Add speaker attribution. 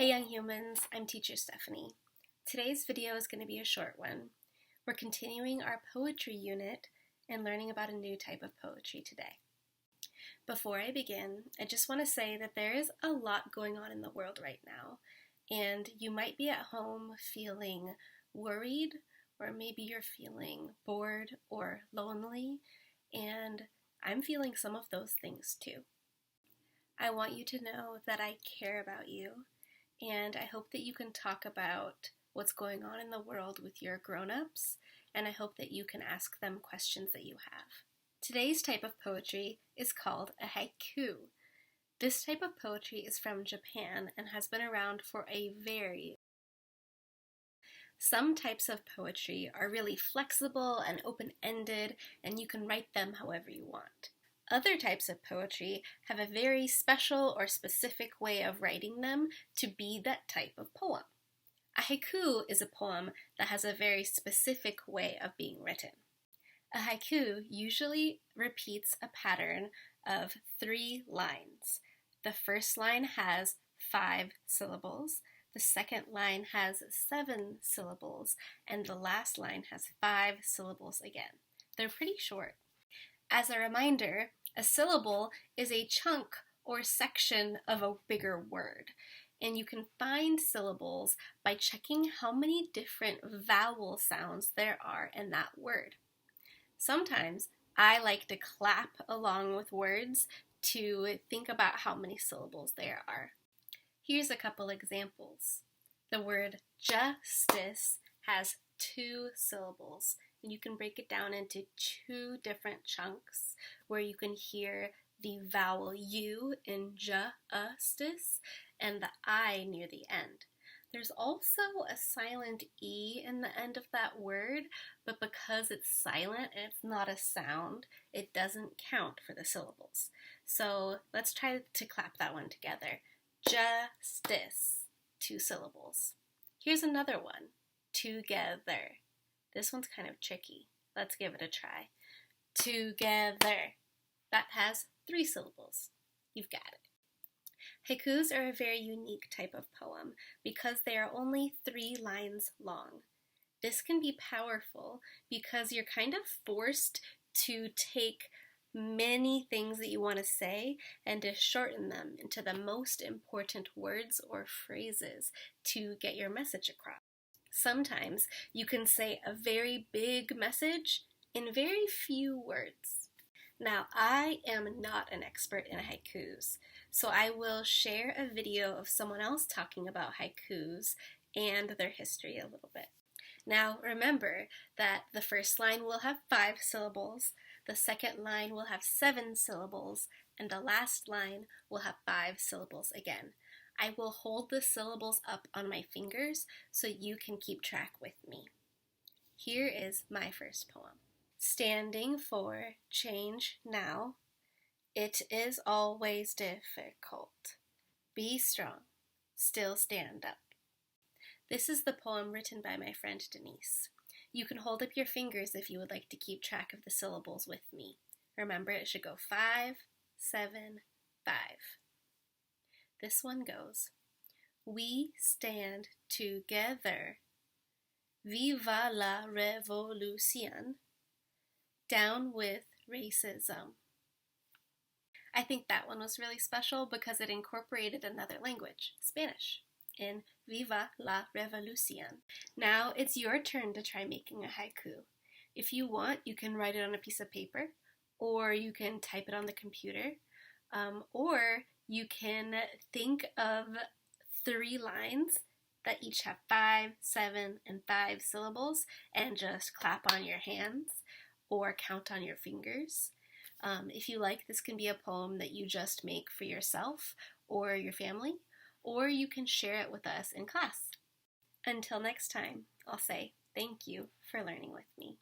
Speaker 1: Hey young humans, I'm teacher Stephanie. Today's video is going to be a short one. We're continuing our poetry unit and learning about a new type of poetry today. Before I begin, I just want to say that there is a lot going on in the world right now, and you might be at home feeling worried, or maybe you're feeling bored or lonely, and I'm feeling some of those things too. I want you to know that I care about you, and I hope that you can talk about what's going on in the world with your grown-ups, and I hope that you can ask them questions that you have. Today's type of poetry is called a haiku. This type of poetry is from Japan and has been around for a very Some types of poetry are really flexible and open-ended, and you can write them however you want. Other types of poetry have a very special or specific way of writing them to be that type of poem. A haiku is a poem that has a very specific way of being written. A haiku usually repeats a pattern of 3 lines. The first line has 5 syllables, the second line has 7 syllables, and the last line has 5 syllables again. They're pretty short. As a reminder, a syllable is a chunk or section of a bigger word, and you can find syllables by checking how many different vowel sounds there are in that word. Sometimes I like to clap along with words to think about how many syllables there are. Here's a couple examples. The word justice has 2 syllables, and you can break it down into 2 different chunks where you can hear the vowel U in justice and the I near the end. There's also a silent E in the end of that word, but because it's silent and it's not a sound, it doesn't count for the syllables. So let's try to clap that one together. Justice, 2 syllables. Here's another one, together. This one's kind of tricky. Let's give it a try. Together. That has 3 syllables. You've got it. Haikus are a very unique type of poem because they are only 3 lines long. This can be powerful because you're kind of forced to take many things that you want to say and to shorten them into the most important words or phrases to get your message across. Sometimes you can say a very big message in very few words. Now, I am not an expert in haikus, so I will share a video of someone else talking about haikus and their history a little bit. Now, remember that the first line will have 5 syllables, the second line will have 7 syllables, and the last line will have 5 syllables again. I will hold the syllables up on my fingers so you can keep track with me. Here is my first poem. Standing for change now. It is always difficult. Be strong. Still stand up. This is the poem written by my friend Denise. You can hold up your fingers if you would like to keep track of the syllables with me. Remember, it should go 5, 7, 5. This one goes, we stand together. Viva la revolución. Down with racism. I think that one was really special because it incorporated another language, Spanish, in Viva la revolución. Now it's your turn to try making a haiku. If you want, you can write it on a piece of paper, or you can type it on the computer, or you can think of 3 lines that each have 5, 7, and 5 syllables and just clap on your hands or count on your fingers. If you like, this can be a poem that you just make for yourself or your family, or you can share it with us in class. Until next time, I'll say thank you for learning with me.